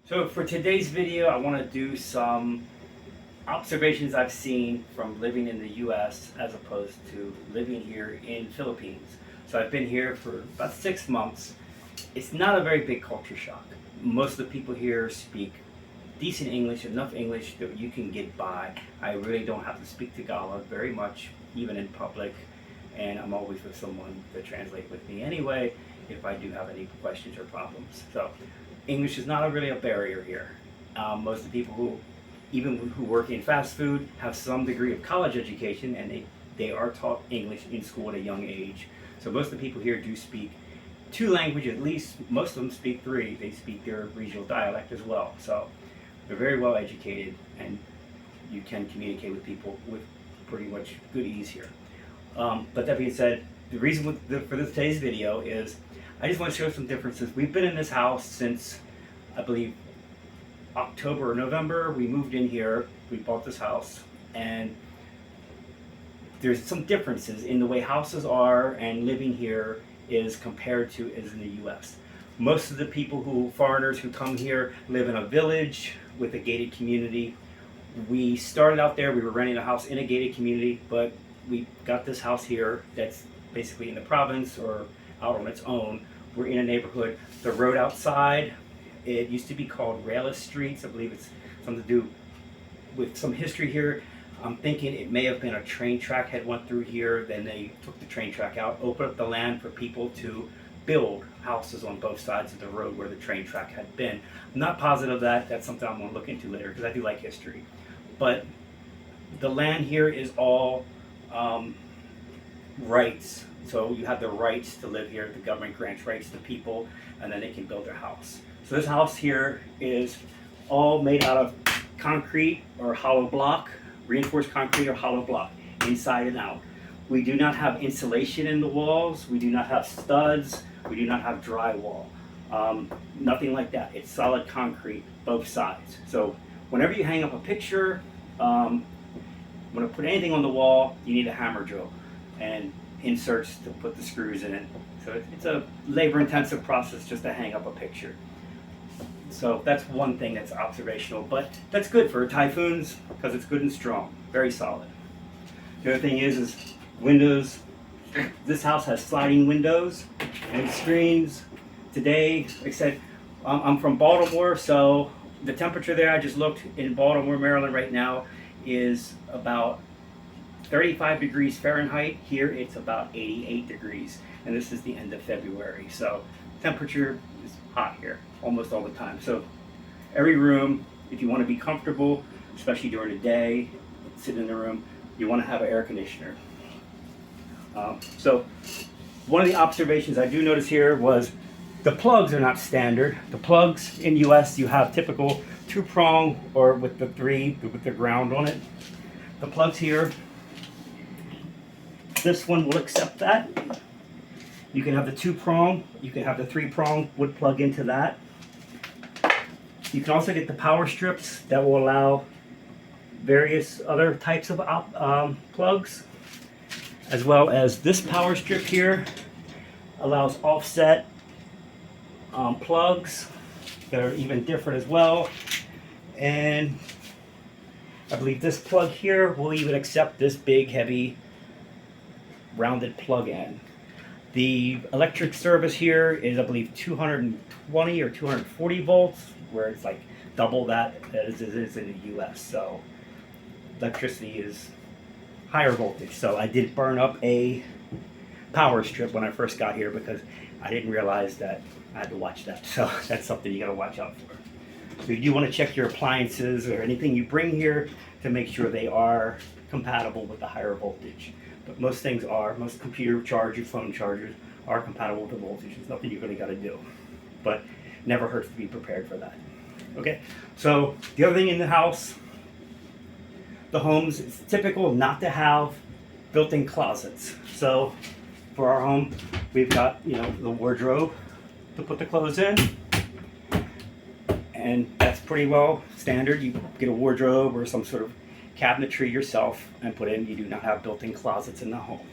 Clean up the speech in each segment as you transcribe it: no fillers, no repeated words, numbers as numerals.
So for today's video, I want to do some observations I've seen from living in the US as opposed to living here in Philippines. So I've been here for about 6 months. It's not a very big culture shock. Most of the people here speak decent English, enough English that you can get by. I really don't have to speak Tagalog very much, even in public, and I'm always with someone to translate with me anyway if I do have any questions or problems. So English is not really a barrier here. Most of the people who work in fast food have some degree of college education, and they are taught English in school at a young age. So most of the people here do speak two languages, at least most of them speak three. They speak their regional dialect as well. So they're very well educated, and you can communicate with people with pretty much good ease here. But that being said, the reason for today's video is I just want to show some differences. We've been in this house since, I believe, October or November. We moved in here, we bought this house, and there's some differences in the way houses are and living here is compared to as in the US. Most of the foreigners who come here live in a village with a gated community. We started out there, we were renting a house in a gated community, but we got this house here that's basically in the province or out on its own. We're in a neighborhood. The road outside, it used to be called Railus Streets. I believe it's something to do with some history here. I'm thinking it may have been a train track had went through here, then they took the train track out, opened up the land for people to build houses on both sides of the road where the train track had been. I'm not positive of that. That's something I'm going to look into later because I do like history. But the land here is all rights. So you have the rights to live here. The government grants rights to people, and then they can build their house. So this house here is all made out of concrete or hollow block, reinforced concrete or hollow block, inside and out. We do not have insulation in the walls. We do not have studs. We do not have drywall. Nothing like that. It's solid concrete, both sides. So whenever you hang up a picture, when you put anything on the wall, you need a hammer drill and inserts to put the screws in it. So it's a labor-intensive process just to hang up a picture. So that's one thing that's observational, but that's good for typhoons because it's good and strong, very solid. The other thing is windows. This house has sliding windows and screens. Today, like I said, I'm from Baltimore, so the temperature there, I just looked in Baltimore, Maryland right now, is about 35 degrees Fahrenheit. Here it's about 88 degrees, and this is the end of February. So temperature is hot here almost all the time. So every room, if you want to be comfortable, especially during the day, sitting in the room, you want to have an air conditioner. So one of the observations I do notice here was the plugs are not standard. The plugs in US, you have typical 2-prong or with the ground on it. The plugs here, this one will accept that. You can have the 2-prong, you can have the 3-prong would plug into that. You can also get the power strips that will allow various other types of plugs, as well as this power strip here allows offset plugs that are even different as well. And I believe this plug here will even accept this big, heavy, rounded plug-in. The electric service here is, I believe, 220 or 240 volts, where it's like double that as it is in the US. So electricity is higher voltage. So I did burn up a power strip when I first got here because I didn't realize that I had to watch that. So that's something you got to watch out for. So you do want to check your appliances or anything you bring here to make sure they are compatible with the higher voltage. But most things are. Most computer chargers, phone chargers are compatible with the voltage. There's nothing you really got to do. But never hurts to be prepared for that. Okay, so the other thing in the house, the homes, it's typical not to have built-in closets. So for our home, we've got, the wardrobe to put the clothes in. And that's pretty well standard. You get a wardrobe or some sort of cabinetry yourself and put in. You do not have built-in closets in the home.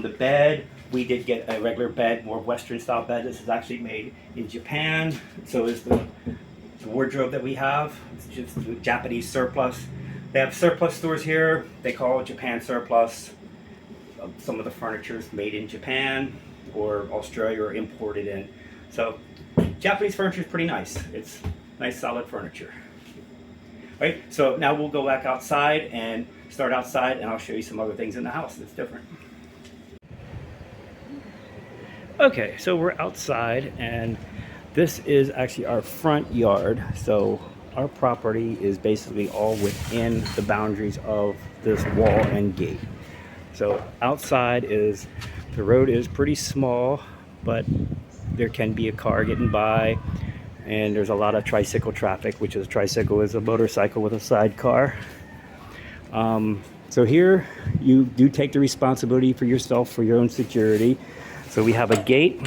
The bed, we did get a regular bed, more Western style bed. This is actually made in Japan. So is the the wardrobe that we have. It's just Japanese surplus. They have surplus stores here. They call it Japan surplus. Some of the furniture is made in Japan or Australia or imported in. So Japanese furniture is pretty nice. It's nice solid furniture. Right, so now we'll go back outside and start outside, and I'll show you some other things in the house that's different. Okay, so we're outside, and this is actually our front yard. So our property is basically all within the boundaries of this wall and gate. So outside is, the road is pretty small, but there can be a car getting by. And there's a lot of tricycle traffic, which is, tricycle is a motorcycle with a sidecar. So here you do take the responsibility for yourself, for your own security. So we have a gate,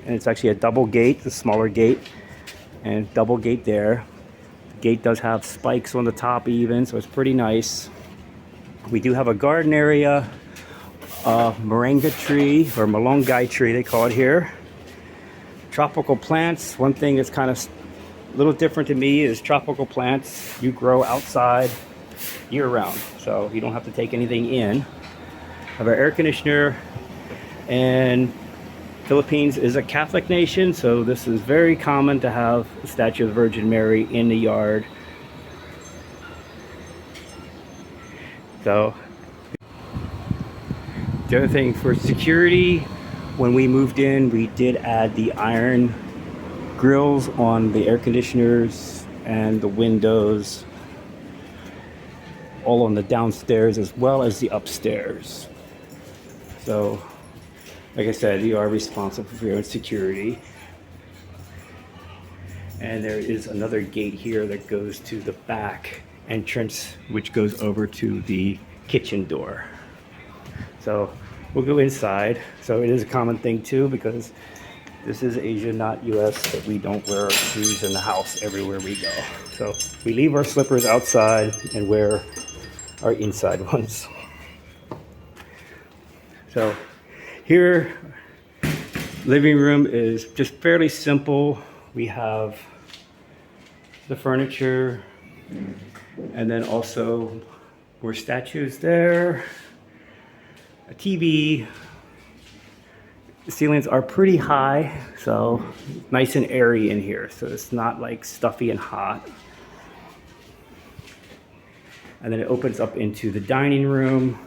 and it's actually a double gate, the smaller gate, and double gate there. The gate does have spikes on the top even, so it's pretty nice. We do have a garden area, a moringa tree, or malunggay tree they call it here. Tropical plants. One thing that's kind of a little different to me is tropical plants you grow outside year round, so you don't have to take anything in. Have our air conditioner, and Philippines is a Catholic nation, so this is very common to have the statue of the Virgin Mary in the yard. So the other thing for security, when we moved in, we did add the iron grills on the air conditioners and the windows, all on the downstairs as well as the upstairs. So, like I said, you are responsible for your own security. And there is another gate here that goes to the back entrance, which goes over to the kitchen door. So we'll go inside. So it is a common thing too, because this is Asia, not US, that we don't wear our shoes in the house everywhere we go. So we leave our slippers outside and wear our inside ones. So here, living room is just fairly simple. We have the furniture, and then also more statues there. A TV. The ceilings are pretty high, so nice and airy in here, so it's not like stuffy and hot. And then it opens up into the dining room,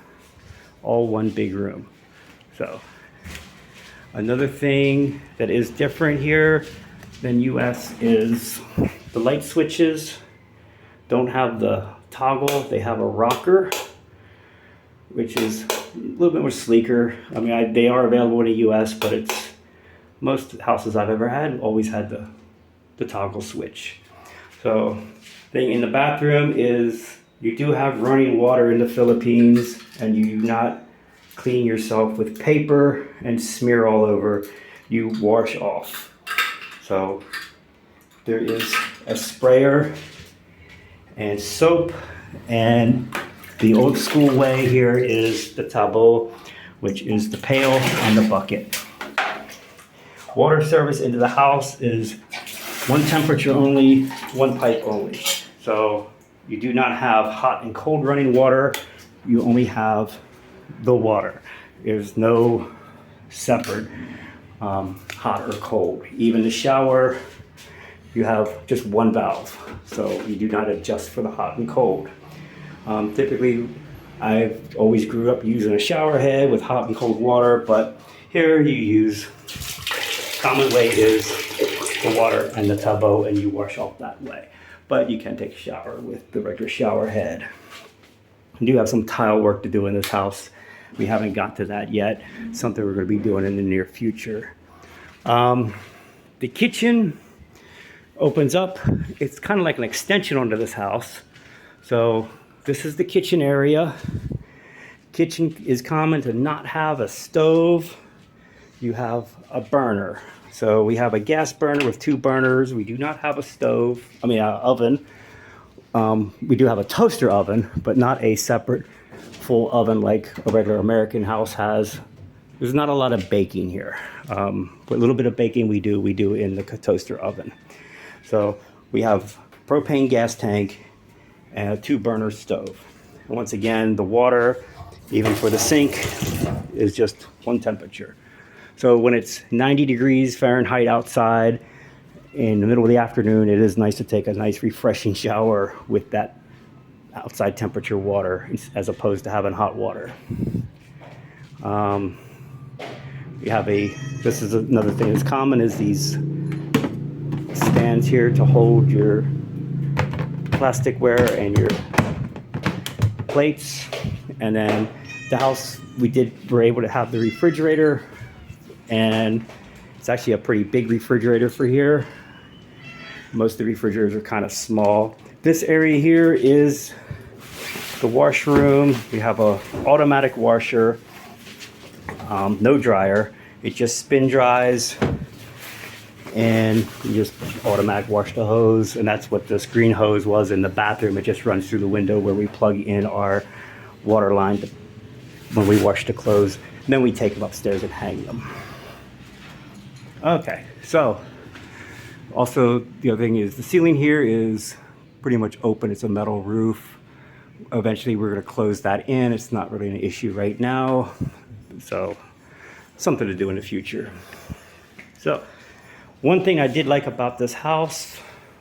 all one big room. So another thing that is different here than US is the light switches don't have the toggle, they have a rocker, which is a little bit more sleeker. I mean, they are available in the US, but it's, most houses I've ever had always had the toggle switch. So thing in the bathroom is, you do have running water in the Philippines, and you do not clean yourself with paper and smear all over. You wash off. So there is a sprayer and soap, and the old school way here is the tabo, which is the pail and the bucket. Water service into the house is one temperature only, one pipe only. So you do not have hot and cold running water, you only have the water. There's no separate hot or cold. Even the shower, you have just one valve, so you do not adjust for the hot and cold. Typically, I've always grew up using a shower head with hot and cold water, but here you use, common way is the water and the tabo, and you wash off that way. But you can take a shower with the regular shower head. We do have some tile work to do in this house. We haven't got to that yet. Something we're going to be doing in the near future. The kitchen opens up. It's kind of like an extension onto this house. So this is the kitchen area. Kitchen is common to not have a stove. You have a burner. So we have a gas burner with 2 burners. We do not have a stove, oven. We do have a toaster oven, but not a separate full oven like a regular American house has. There's not a lot of baking here. But a little bit of baking we do in the toaster oven. So We have propane gas tank and a 2-burner stove. And once again, the water, even for the sink, is just one temperature. So when it's 90 degrees Fahrenheit outside in the middle of the afternoon, it is nice to take a nice refreshing shower with that outside temperature water as opposed to having hot water. We have this is another thing that's common, is these stands here to hold your plasticware and your plates. And then the house, we're able to have the refrigerator, and it's actually a pretty big refrigerator for here. Most of the refrigerators are kind of small. This area here is the washroom. We have a automatic washer, no dryer. It just spin dries, and you just automatic wash the hose. And that's what this green hose was in the bathroom. It just runs through the window where we plug in our water line when we wash the clothes. And then we take them upstairs and hang them. Okay, so also the other thing is the ceiling here is pretty much open. It's a metal roof. Eventually we're going to close that in. It's not really an issue right now, so something to do in the future. So one thing I did like about this house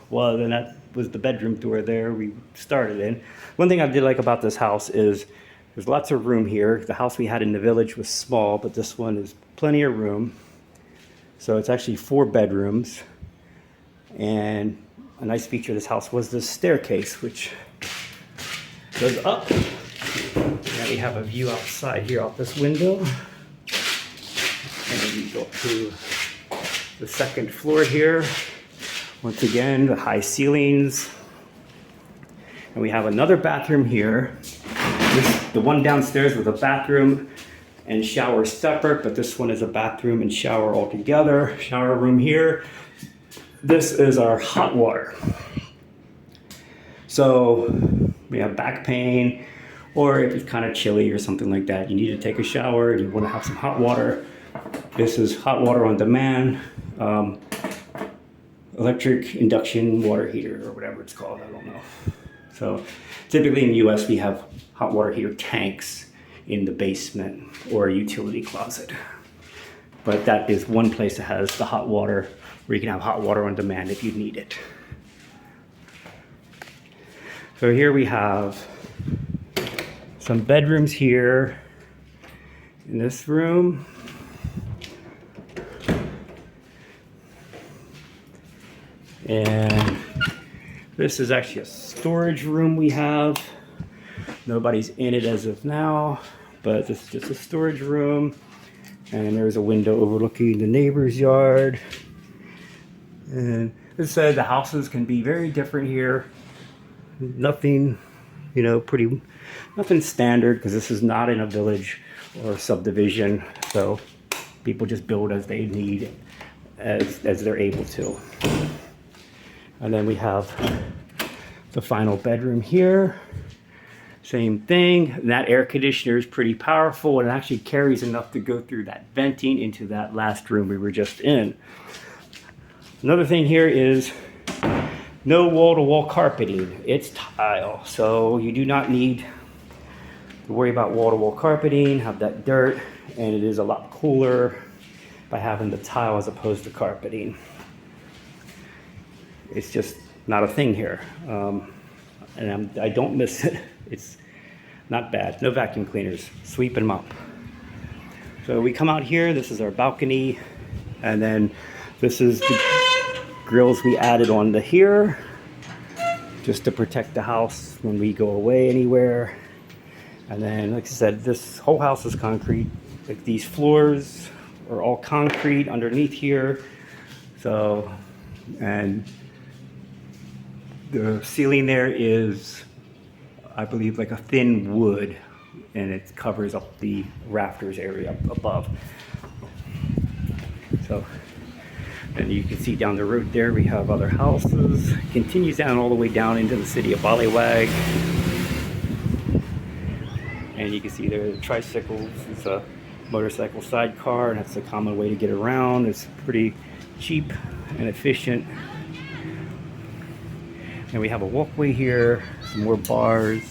was, and that was the bedroom door there we started in. One thing I did like about this house is there's lots of room here. The house we had in the village was small, but this one is plenty of room. So it's actually 4 bedrooms. And a nice feature of this house was this staircase, which goes up. Now we have a view outside here off this window. And then we go up to the 2nd floor here. Once again, the high ceilings. And we have another bathroom here. The one downstairs was a bathroom and shower separate, but this one is a bathroom and shower all together. Shower room here. This is our hot water. So we have back pain, or if it's kind of chilly or something like that, you need to take a shower and you want to have some hot water. This is hot water on demand, electric induction water heater, or whatever it's called, I don't know. So typically in the US we have hot water heater tanks in the basement or a utility closet. But that is one place that has the hot water, where you can have hot water on demand if you need it. So here we have some bedrooms here in this room. And this is actually a storage room we have. Nobody's in it as of now, but this is just a storage room. And there's a window overlooking the neighbor's yard. And as I said, the houses can be very different here. Nothing, nothing standard, because this is not in a village or a subdivision. So people just build as they need, as they're able to. And then we have the final bedroom here. Same thing. And that air conditioner is pretty powerful, and it actually carries enough to go through that venting into that last room we were just in. Another thing here is no wall-to-wall carpeting. It's tile, so you do not need to worry about wall-to-wall carpeting, have that dirt, and it is a lot cooler by having the tile as opposed to carpeting. It's just not a thing here, and I don't miss it. It's not bad. No vacuum cleaners. Sweep and mop. So we come out here. This is our balcony, and then this is the grills we added on to here, just to protect the house when we go away anywhere. And then, like I said, this whole house is concrete. Like, these floors are all concrete underneath here. So, and the ceiling there is, I believe, like a thin wood, and it covers up the rafters area up above. So, and you can see down the road there we have other houses. It continues down all the way down into the city of Ballywag. And you can see there the tricycles. It's a motorcycle sidecar, and that's a common way to get around. It's pretty cheap and efficient. And we have a walkway here, some more bars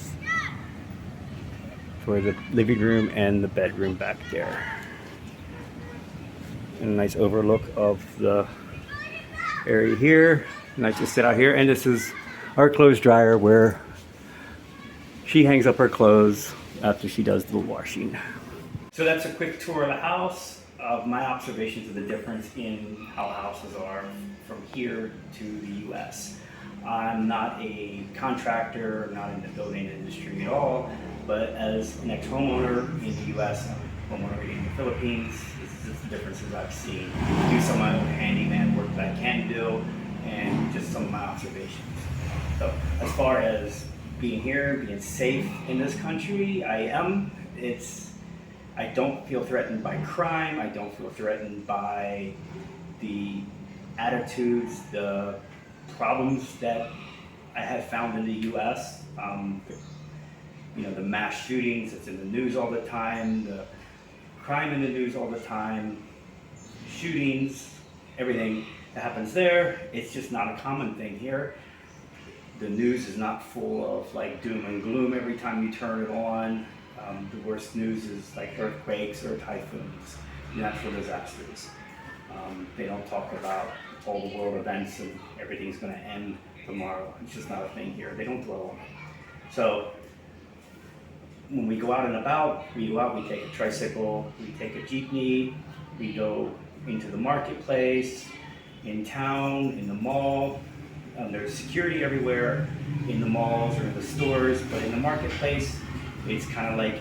for the living room and the bedroom back there. And a nice overlook of the area here. Nice to sit out here. And this is our clothes dryer where she hangs up her clothes after she does the washing. So that's a quick tour of the house, of my observations of the difference in how houses are from here to the US. I'm not a contractor, not in the building industry at all, but as an ex-homeowner in the US, I'm a homeowner in the Philippines, this is the differences I've seen. Do some of my own handyman work that I can do, and just some of my observations. So as far as being here, being safe in this country, I am. I don't feel threatened by crime. I don't feel threatened by the attitudes, the problems that I have found in the U.S. The mass shootings that's in the news all the time, the crime in the news all the time, shootings, everything that happens there. It's just not a common thing here. The news is not full of like doom and gloom every time you turn it on. The worst news is like earthquakes or typhoons, natural disasters. They don't talk about all the world events and everything's going to end tomorrow. It's just not a thing here. They don't dwell on it. So when we go out and about, we take a tricycle, we take a jeepney, we go into the marketplace, in town, in the mall. There's security everywhere in the malls or in the stores, but in the marketplace, it's kind of like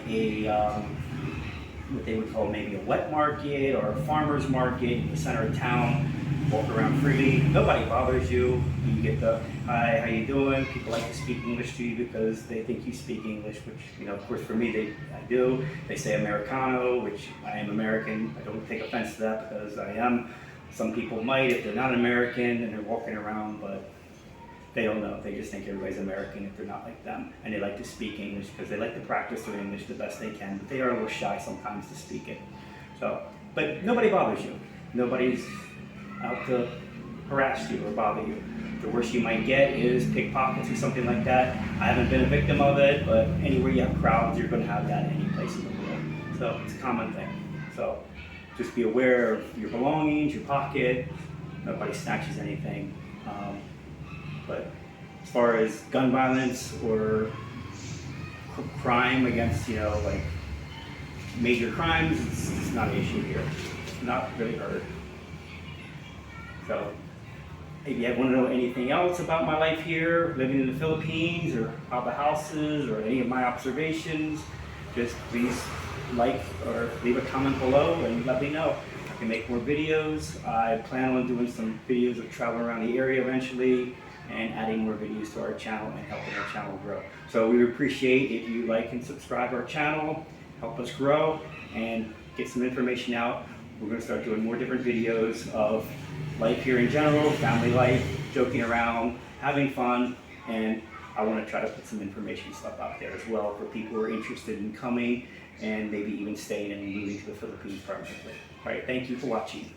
what they would call maybe a wet market or a farmer's market in the center of town. Walk around freely, nobody bothers you. You get the, hi, how you doing? People like to speak English to you because they think you speak English, which, of course for me, I do. They say Americano, which I am American. I don't take offense to that because I am. Some people might if they're not American and they're walking around, but they don't know. They just think everybody's American if they're not like them. And they like to speak English because they like to practice their English the best they can, but they are a little shy sometimes to speak it. So, but nobody bothers you. Nobody's out to harass you or bother you. The worst you might get is pickpockets or something like that. I haven't been a victim of it, but anywhere you have crowds, you're going to have that any place in the world. So it's a common thing. So just be aware of your belongings, your pocket. Nobody snatches anything. But as far as gun violence or crime against, like major crimes, it's not an issue here. It's not really heard. So if you want to know anything else about my life here, living in the Philippines, or how the house is, or any of my observations, just please like or leave a comment below and let me know. I can make more videos. I plan on doing some videos of traveling around the area eventually and adding more videos to our channel and helping our channel grow. So we would appreciate if you like and subscribe our channel, help us grow and get some information out. We're going to start doing more different videos of life here in general, family life, joking around, having fun, and I want to try to put some information stuff out there as well for people who are interested in coming and maybe even staying and moving to the Philippines permanently. All right, thank you for watching.